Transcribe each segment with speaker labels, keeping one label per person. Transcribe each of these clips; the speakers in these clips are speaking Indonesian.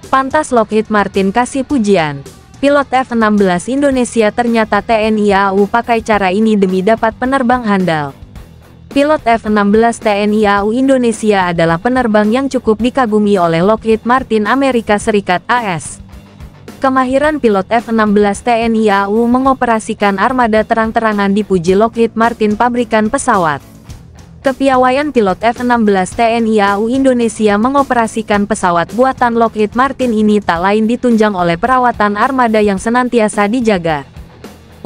Speaker 1: Pantas Lockheed Martin kasih pujian. Pilot F-16 Indonesia ternyata TNI AU pakai cara ini demi dapat penerbang handal. Pilot F-16 TNI AU Indonesia adalah penerbang yang cukup dikagumi oleh Lockheed Martin Amerika Serikat AS. Kemahiran pilot F-16 TNI AU mengoperasikan armada terang-terangan dipuji Lockheed Martin pabrikan pesawat. Kepiawaian pilot F-16 TNI AU Indonesia mengoperasikan pesawat buatan Lockheed Martin ini tak lain ditunjang oleh perawatan armada yang senantiasa dijaga.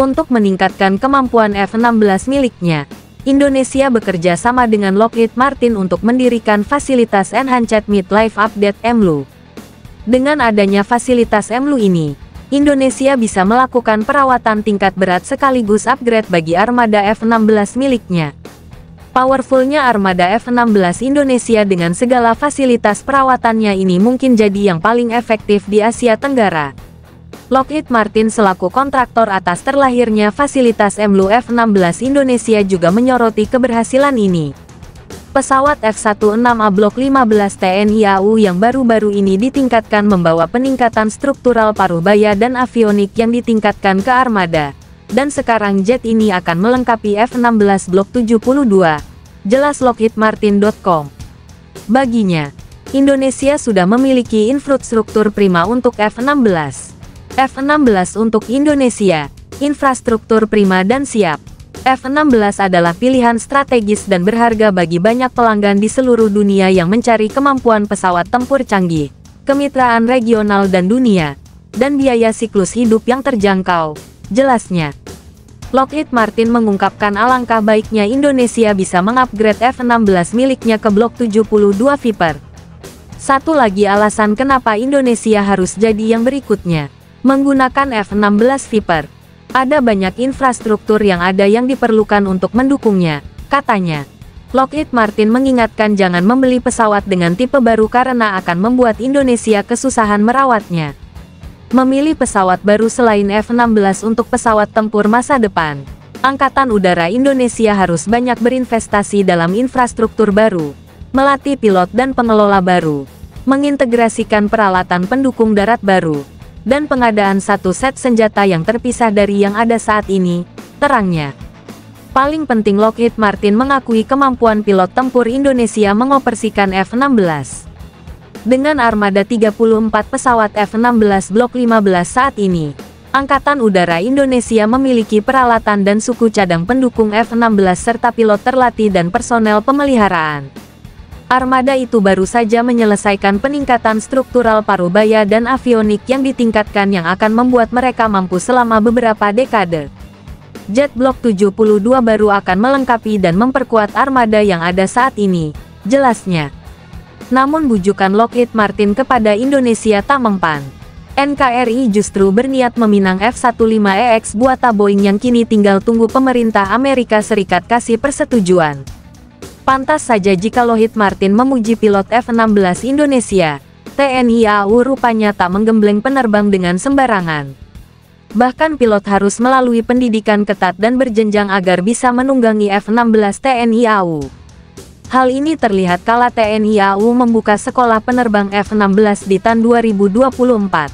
Speaker 1: Untuk meningkatkan kemampuan F-16 miliknya, Indonesia bekerja sama dengan Lockheed Martin untuk mendirikan fasilitas Enhanced Mid-Life Update (EMLU). Dengan adanya fasilitas EMLU ini, Indonesia bisa melakukan perawatan tingkat berat sekaligus upgrade bagi armada F-16 miliknya. Powerfulnya armada F-16 Indonesia dengan segala fasilitas perawatannya ini mungkin jadi yang paling efektif di Asia Tenggara. Lockheed Martin selaku kontraktor atas terlahirnya fasilitas EMLU F-16 Indonesia juga menyoroti keberhasilan ini. Pesawat F-16A Block 15 TNI AU yang baru-baru ini ditingkatkan membawa peningkatan struktural paruh baya dan avionik yang ditingkatkan ke armada. Dan sekarang jet ini akan melengkapi F-16 Block 72, jelas LockheedMartin.com. Baginya, Indonesia sudah memiliki infrastruktur prima untuk F-16. F-16 untuk Indonesia, infrastruktur prima dan siap. F-16 adalah pilihan strategis dan berharga bagi banyak pelanggan di seluruh dunia yang mencari kemampuan pesawat tempur canggih, kemitraan regional dan dunia, dan biaya siklus hidup yang terjangkau, jelasnya. Lockheed Martin mengungkapkan alangkah baiknya Indonesia bisa mengupgrade F-16 miliknya ke Block 72 Viper. Satu lagi alasan kenapa Indonesia harus jadi yang berikutnya, menggunakan F-16 Viper. Ada banyak infrastruktur yang diperlukan untuk mendukungnya, katanya. Lockheed Martin mengingatkan jangan membeli pesawat dengan tipe baru karena akan membuat Indonesia kesusahan merawatnya. Memilih pesawat baru selain F-16 untuk pesawat tempur masa depan, Angkatan Udara Indonesia harus banyak berinvestasi dalam infrastruktur baru, melatih pilot dan pengelola baru, mengintegrasikan peralatan pendukung darat baru, dan pengadaan satu set senjata yang terpisah dari yang ada saat ini, terangnya. Paling penting Lockheed Martin mengakui kemampuan pilot tempur Indonesia mengoperasikan F-16. Dengan armada 34 pesawat F-16 Block 15 saat ini, Angkatan Udara Indonesia memiliki peralatan dan suku cadang pendukung F-16 serta pilot terlatih dan personel pemeliharaan. Armada itu baru saja menyelesaikan peningkatan struktural paruh baya dan avionik yang ditingkatkan yang akan membuat mereka mampu selama beberapa dekade. Jet Block 72 baru akan melengkapi dan memperkuat armada yang ada saat ini, jelasnya. Namun bujukan Lockheed Martin kepada Indonesia tak mempan. NKRI justru berniat meminang F-15EX buatan Boeing yang kini tinggal tunggu pemerintah Amerika Serikat kasih persetujuan. Pantas saja jika Lockheed Martin memuji pilot F-16 Indonesia, TNI AU rupanya tak menggembleng penerbang dengan sembarangan. Bahkan pilot harus melalui pendidikan ketat dan berjenjang agar bisa menunggangi F-16 TNI AU. Hal ini terlihat kala TNI AU membuka sekolah penerbang F-16 di tahun 2024.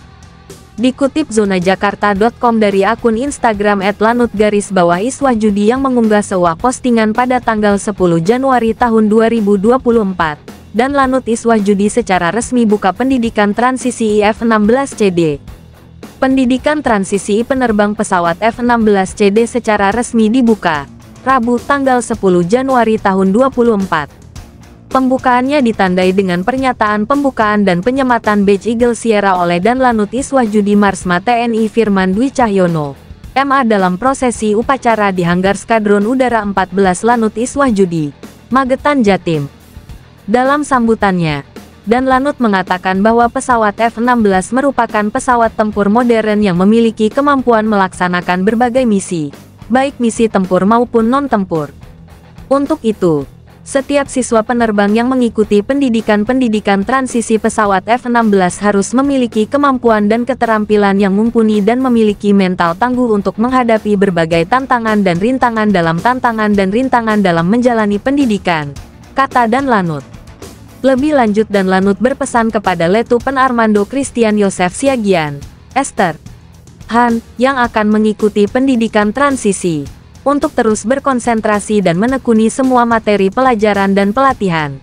Speaker 1: Dikutip zonajakarta.com dari akun Instagram @lanut_iswahjudi yang mengunggah sebuah postingan pada tanggal 10 Januari tahun 2024, dan Lanut Iswahjudi secara resmi buka pendidikan transisi F-16CD. Pendidikan transisi penerbang pesawat F-16CD secara resmi dibuka Rabu tanggal 10 Januari tahun 2024. Pembukaannya ditandai dengan pernyataan pembukaan dan penyematan badge Eagle Sierra oleh dan Lanut Iswahjudi Marsma TNI Firman Dwi Cahyono, MA dalam prosesi upacara di Hanggar Skadron Udara 14 Lanut Iswahjudi, Magetan Jatim. Dalam sambutannya, dan Lanut mengatakan bahwa pesawat F-16 merupakan pesawat tempur modern yang memiliki kemampuan melaksanakan berbagai misi, baik misi tempur maupun non-tempur. Untuk itu, setiap siswa penerbang yang mengikuti pendidikan transisi pesawat F-16 harus memiliki kemampuan dan keterampilan yang mumpuni dan memiliki mental tangguh untuk menghadapi berbagai tantangan dan rintangan dalam menjalani pendidikan, kata dan Lanut. Lebih lanjut dan Lanut berpesan kepada Letnan Armando Christian Yosef Siagian, Esther Han, yang akan mengikuti pendidikan transisi, untuk terus berkonsentrasi dan menekuni semua materi pelajaran dan pelatihan.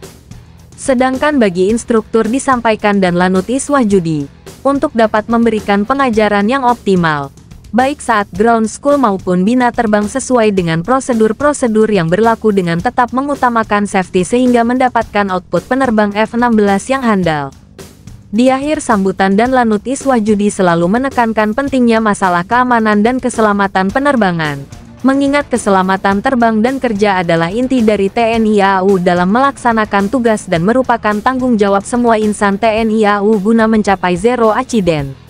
Speaker 1: Sedangkan bagi instruktur disampaikan dan Lanut Iswahjudi, untuk dapat memberikan pengajaran yang optimal, baik saat ground school maupun bina terbang sesuai dengan prosedur-prosedur yang berlaku dengan tetap mengutamakan safety sehingga mendapatkan output penerbang F-16 yang handal. Di akhir sambutan dan Lanut Iswahjudi selalu menekankan pentingnya masalah keamanan dan keselamatan penerbangan, mengingat keselamatan terbang dan kerja adalah inti dari TNI AU dalam melaksanakan tugas dan merupakan tanggung jawab semua insan TNI AU guna mencapai zero accident.